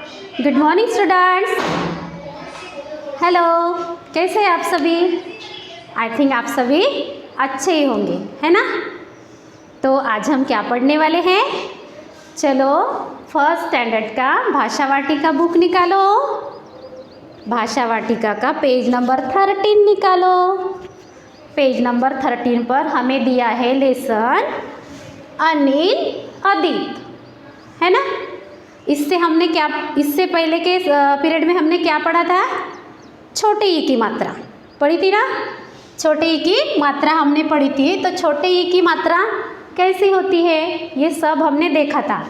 Good morning students. Hello, कैसे हैं आप सभी? आई थिंक आप सभी अच्छे ही होंगे, है ना? तो आज हम क्या पढ़ने वाले हैं? चलो फर्स्ट स्टैंडर्ड का भाषा वाटिका बुक निकालो। भाषा वाटिका का पेज नंबर 13 निकालो। पेज नंबर 13 पर हमें दिया है लेसन अनिल अदित, है ना? इससे पहले के पीरियड में हमने क्या पढ़ा था? छोटे ई की मात्रा पढ़ी थी ना? छोटे ई की मात्रा हमने पढ़ी थी। तो छोटे ई की मात्रा कैसी होती है ये सब हमने देखा था।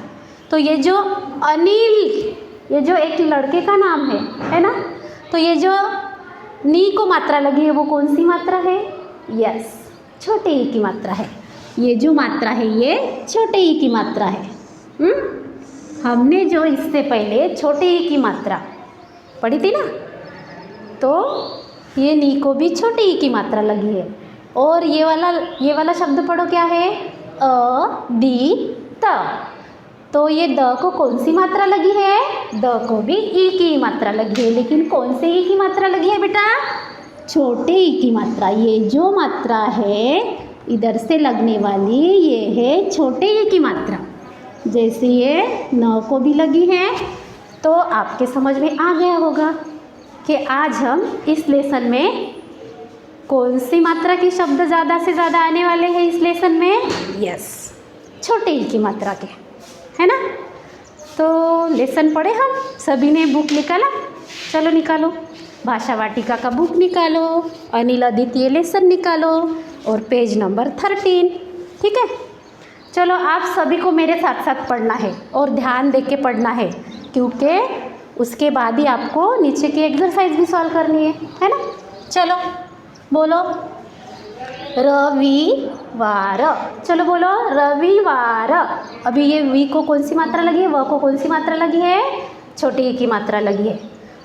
तो ये जो अनिल, ये जो एक लड़के का नाम है ना? तो ये जो नी को मात्रा लगी है वो कौन सी मात्रा है? यस, छोटे ई की मात्रा है। ये जो मात्रा है ये छोटे ई की मात्रा है। हमने जो इससे पहले छोटे ई की मात्रा पढ़ी थी ना, तो ये नी को भी छोटे ई की मात्रा लगी है। और ये वाला शब्द पढ़ो, क्या है? अ दी त। तो ये द को कौन सी मात्रा लगी है? द को भी ई की मात्रा लगी है। लेकिन कौन से ई की मात्रा लगी है बेटा? छोटे ई की मात्रा। ये जो मात्रा है इधर से लगने वाली, ये है छोटे ई की मात्रा। जैसे ये न को भी लगी है, तो आपके समझ में आ गया होगा कि आज हम इस लेसन में कौन सी मात्रा के शब्द ज़्यादा से ज़्यादा आने वाले हैं इस लेसन में? यस, छोटे ई की मात्रा के, है ना? तो लेसन पढ़े हम सभी ने। बुक निकाला? चलो निकालो, भाषा वाटिका का बुक निकालो, अनिल अदित ये लेसन निकालो और पेज नंबर 13। ठीक है, चलो आप सभी को मेरे साथ साथ पढ़ना है और ध्यान दे के पढ़ना है, क्योंकि उसके बाद ही आपको नीचे की एक्सरसाइज भी सॉल्व करनी है ना? चलो बोलो, रविवार। चलो बोलो, रविवार। अभी ये वी को कौन सी मात्रा लगी है? व को कौन सी मात्रा लगी है? छोटी ई की मात्रा लगी है।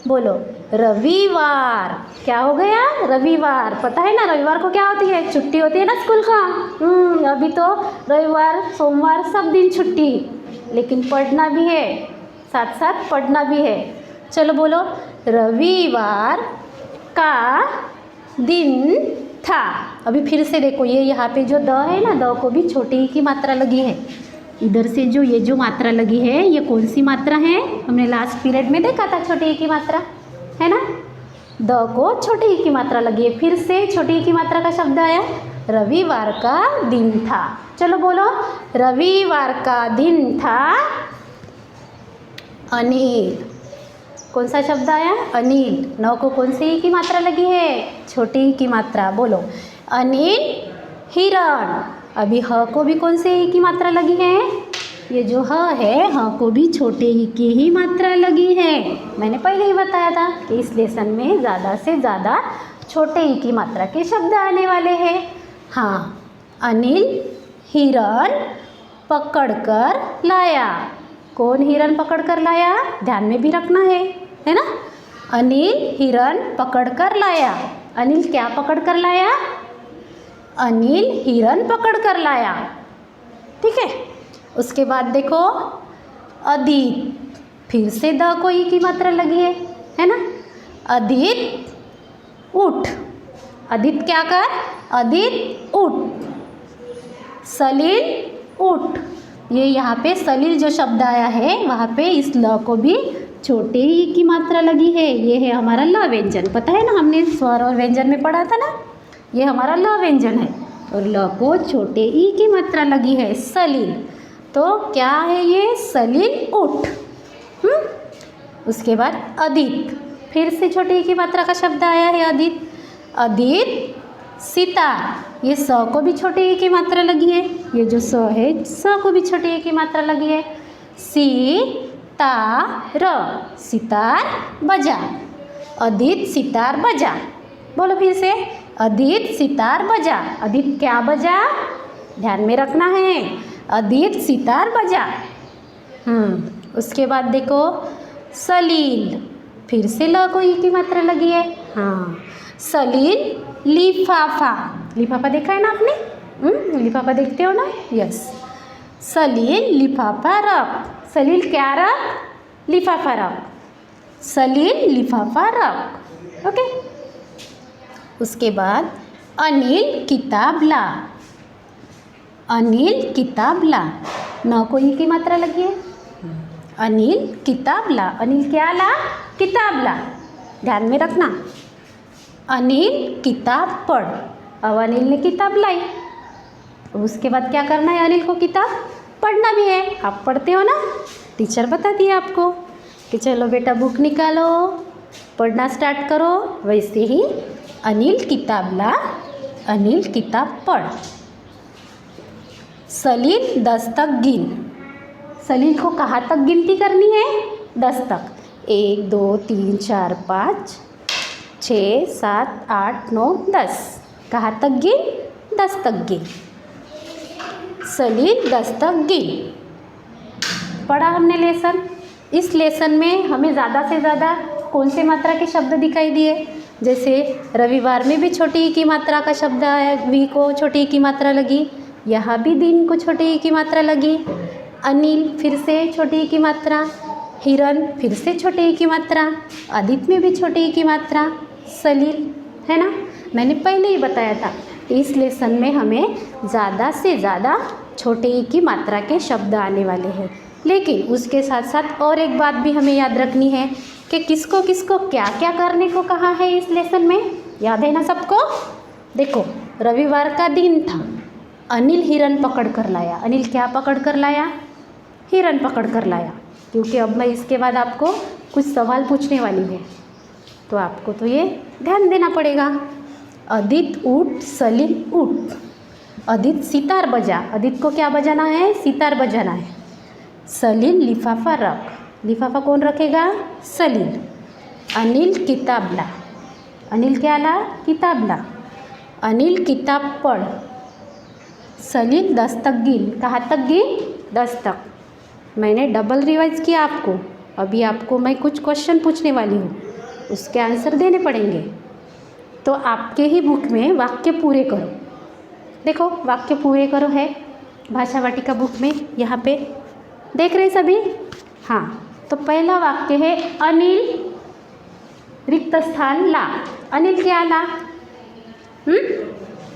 बोलो, रविवार। क्या हो गया? रविवार। पता है ना रविवार को क्या होती है? छुट्टी होती है ना स्कूल का। अभी तो रविवार सोमवार सब दिन छुट्टी, लेकिन पढ़ना भी है, साथ साथ पढ़ना भी है। चलो बोलो, रविवार का दिन था। अभी फिर से देखो, ये यहाँ पे जो द है ना, द को भी छोटी ई की मात्रा लगी है। इधर से जो ये जो मात्रा लगी है ये कौन सी मात्रा है? हमने लास्ट पीरियड में देखा था छोटी ई की मात्रा, है ना? द को छोटी ई की मात्रा लगी है। फिर से छोटी ई की मात्रा का शब्द आया, रविवार का दिन था। चलो बोलो, रविवार का दिन था अनिल। कौन सा शब्द आया? अनिल। न को कौन सी ई की मात्रा लगी है? छोटी ई की मात्रा। बोलो, अनिल हिरण। अभी ह को भी कौन से ई की मात्रा लगी है? ये जो ह है, ह को भी छोटे ई की ही मात्रा लगी है। मैंने पहले ही बताया था कि इस लेसन में ज़्यादा से ज़्यादा छोटे ई की मात्रा के शब्द आने वाले हैं। हाँ, अनिल हिरण पकड़ कर लाया। कौन हिरण पकड़ कर लाया? ध्यान में भी रखना है ना? अनिल हिरण पकड़ कर लाया। अनिल क्या पकड़ कर लाया? अनिल हिरण पकड़ कर लाया। ठीक है, उसके बाद देखो, अदित। फिर से द को ई की मात्रा लगी है ना? अदित उठ। अदित क्या कर? अदित उठ। सलील उठ। ये यहाँ पे सलील जो शब्द आया है वहाँ पे इस ल को भी छोटे ई की मात्रा लगी है। ये है हमारा ल व्यंजन। पता है ना, हमने स्वर और व्यंजन में पढ़ा था ना? ये हमारा ल व्यंजन है और ल को छोटे ई की मात्रा लगी है, सलील। तो क्या है ये? सलील उठ। उसके बाद अदित। फिर से छोटे ई की मात्रा का शब्द आया है, अदित। अदित सितार। ये स को भी छोटे ई की मात्रा लगी है। ये जो स है, स को भी छोटे ई की मात्रा लगी है। सितार। सितार बजा। अदित सितार बजा। बोलो फिर से, अदित सितार बजा। अदित क्या बजा? ध्यान में रखना है, अदित सितार बजा। उसके बाद देखो, सलील। फिर से ल को ई की मात्रा लगी है। हाँ, सलील लिफाफा। लिफाफा देखा है ना आपने? लिफाफा देखते हो ना? यस, सलील लिफाफा रख। सलील क्या रख? लिफाफा रख, सलील लिफाफा रख। ओके। उसके बाद अनिल किताब ला, अनिल किताब ला, न को ई की मात्रा लगी है। अनिल किताब ला, अनिल क्या ला? किताब ला। ध्यान में रखना, अनिल किताब पढ़। अब अनिल ने किताब लाई, उसके बाद क्या करना है? अनिल को किताब पढ़ना भी है। आप पढ़ते हो ना, टीचर बता दिया आपको कि चलो बेटा बुक निकालो, पढ़ना स्टार्ट करो। वैसे ही अनिल किताब ला, अनिल किताब पढ़। सलील 10 तक गिन, सलील को कहाँ तक गिनती करनी है? 10 तक। 1 2 3 4 5 6 7 8 9 10। कहाँ तक गिन? 10 तक गिन। सलील 10 तक गिन। पढ़ा हमने लेसन। इस लेसन में हमें ज़्यादा से ज़्यादा कौन से मात्रा के शब्द दिखाई दिए? जैसे रविवार में भी छोटी ई की मात्रा का शब्द है, वी को छोटी ई की मात्रा लगी। यहाँ भी दिन को छोटी ई की मात्रा लगी। अनिल फिर से छोटी ई की मात्रा, हिरन फिर से छोटी ई की मात्रा, आदित्य में भी छोटी ई की मात्रा, सलील, है ना। मैंने पहले ही बताया था इस लेसन में हमें ज़्यादा से ज़्यादा छोटे ई की मात्रा के शब्द आने वाले हैं। लेकिन उसके साथ साथ और एक बात भी हमें याद रखनी है कि किसको किसको क्या क्या करने को कहा है इस लेसन में। याद है ना सबको? देखो, रविवार का दिन था, अनिल हिरन पकड़ कर लाया। अनिल क्या पकड़ कर लाया? हिरन पकड़ कर लाया। क्योंकि अब मैं इसके बाद आपको कुछ सवाल पूछने वाली है, तो आपको तो ये ध्यान देना पड़ेगा। आदित्य उठ, सलील उठ। आदित्य सितार बजा, आदित्य को क्या बजाना है? सितार बजाना है। सलील लिफाफा रख, लिफाफा कौन रखेगा? सलील। अनिल किताब ला, अनिल क्या ला? किताब ला। अनिल किताब पढ़। सलील 10 तक गिन। कहाँ तक गिन? 10 तक। मैंने डबल रिवाइज किया आपको। अभी आपको मैं कुछ क्वेश्चन पूछने वाली हूँ, उसके आंसर देने पड़ेंगे। तो आपके ही बुक में वाक्य पूरे करो। देखो, वाक्य पूरे करो है भाषा वाटिका बुक में, यहाँ पे देख रहे सभी? हाँ, तो पहला वाक्य है अनिल रिक्त स्थान ला। अनिल क्या ला?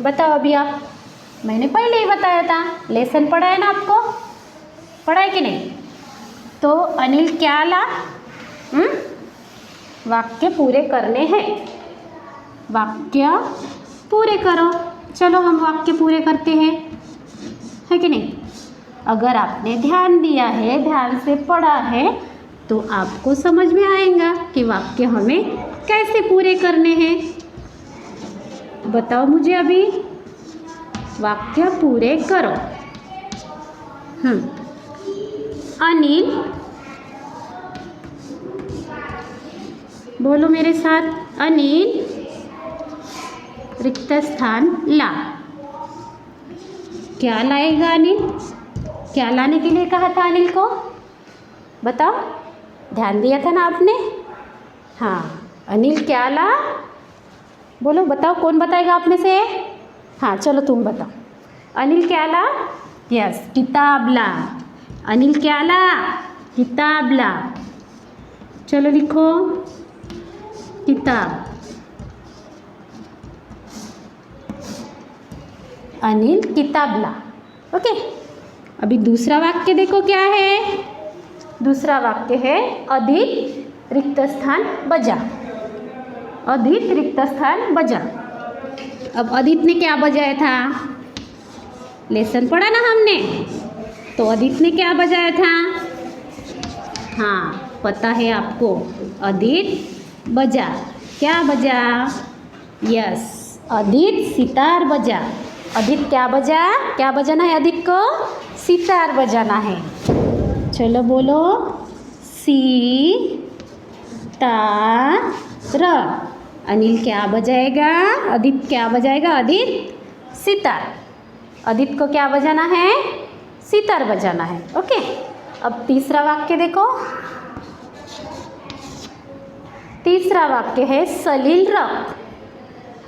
बताओ अभी आप। मैंने पहले ही बताया था, लेसन पढ़ा है ना आपको? पढ़ा है कि नहीं? तो अनिल क्या ला? वाक्य पूरे करने हैं। वाक्य पूरे करो। चलो हम वाक्य पूरे करते हैं, है कि नहीं? अगर आपने ध्यान दिया है, ध्यान से पढ़ा है, तो आपको समझ में आएगा कि वाक्य हमें कैसे पूरे करने हैं। बताओ मुझे अभी, वाक्य पूरे करो। अनिल, बोलो मेरे साथ, अनिल रिक्त स्थान ला। क्या लाएगा अनिल? क्या लाने के लिए कहा था अनिल को? बताओ, ध्यान दिया था ना आपने? हाँ, अनिल क्या ला? बोलो, बताओ, कौन बताएगा आप में से? हाँ, चलो तुम बताओ। अनिल क्या ला? यस, किताब ला। अनिल क्या ला? किताब ला। चलो लिखो, किताब। अनिल किताब ला। ओके। अभी दूसरा वाक्य देखो क्या है। दूसरा वाक्य है आदित्य रिक्त स्थान बजा। आदित्य रिक्त स्थान बजा। अब आदित्य ने क्या बजाया था? लेसन पढ़ा ना हमने, तो आदित्य ने क्या बजाया था? हाँ, पता है आपको। आदित्य बजा, क्या बजा? यस, आदित्य सितार बजा। आदित्य क्या बजा? क्या बजाना है आदित्य को? सितार बजाना है। चलो बोलो, सी ता र। अनिल क्या बजाएगा? आदित्य क्या बजाएगा? आदित्य सितार। आदित्य को क्या बजाना है? सितार बजाना है। ओके। अब तीसरा वाक्य देखो। तीसरा वाक्य है सलील रख।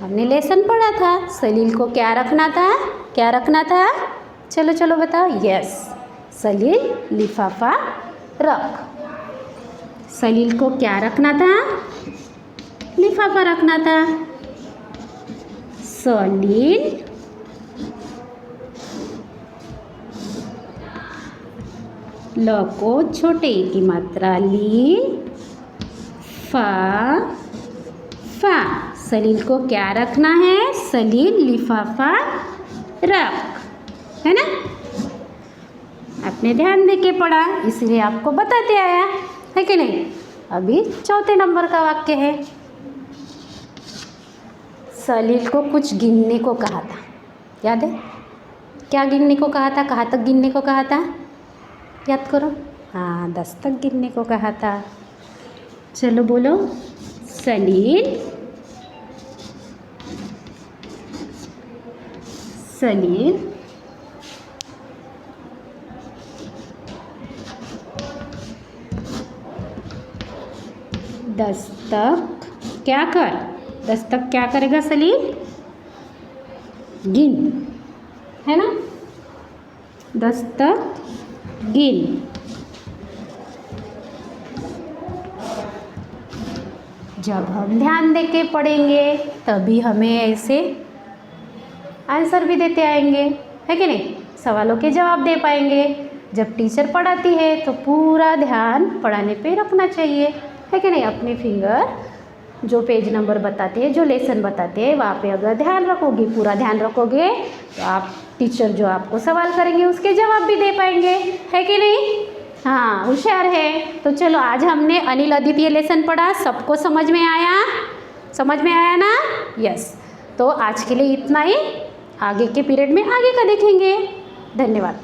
हमने लेसन पढ़ा था, सलील को क्या रखना था? क्या रखना था? चलो चलो बताओ। यस, सलील लिफाफा रख। सलील को क्या रखना था? लिफाफा रखना था। सलील ल को छोटे ई की मात्रा ली, फा फा। सलील को क्या रखना है? सलील लिफाफा रख, है ना? आपने ध्यान दे के पढ़ा, इसलिए आपको बताते आया है कि नहीं। अभी चौथे नंबर का वाक्य है। सलील को कुछ गिनने को कहा था, याद है? क्या गिनने को कहा था? कहाँ तक गिनने को कहा था? याद करो। हाँ, 10 तक गिनने को कहा था। चलो बोलो। सलील सलील 10 तक क्या कर? 10 तक क्या करेगा सलील? गिन, है ना? 10 तक गिन। जब हम ध्यान दे के पढ़ेंगे तभी हमें ऐसे आंसर भी देते आएंगे, है कि नहीं? सवालों के जवाब दे पाएंगे। जब टीचर पढ़ाती है तो पूरा ध्यान पढ़ाने पे रखना चाहिए, है कि नहीं? अपने फिंगर जो पेज नंबर बताते हैं, जो लेसन बताते हैं, वहाँ पे अगर ध्यान रखोगे, पूरा ध्यान रखोगे, तो आप टीचर जो आपको सवाल करेंगे उसके जवाब भी दे पाएंगे, है कि नहीं? हाँ, होशियार है। तो चलो, आज हमने अनिल अद्वितीय लेसन पढ़ा। सबको समझ में आया? समझ में आया ना? यस। तो आज के लिए इतना ही। आगे के पीरियड में आगे का देखेंगे। धन्यवाद।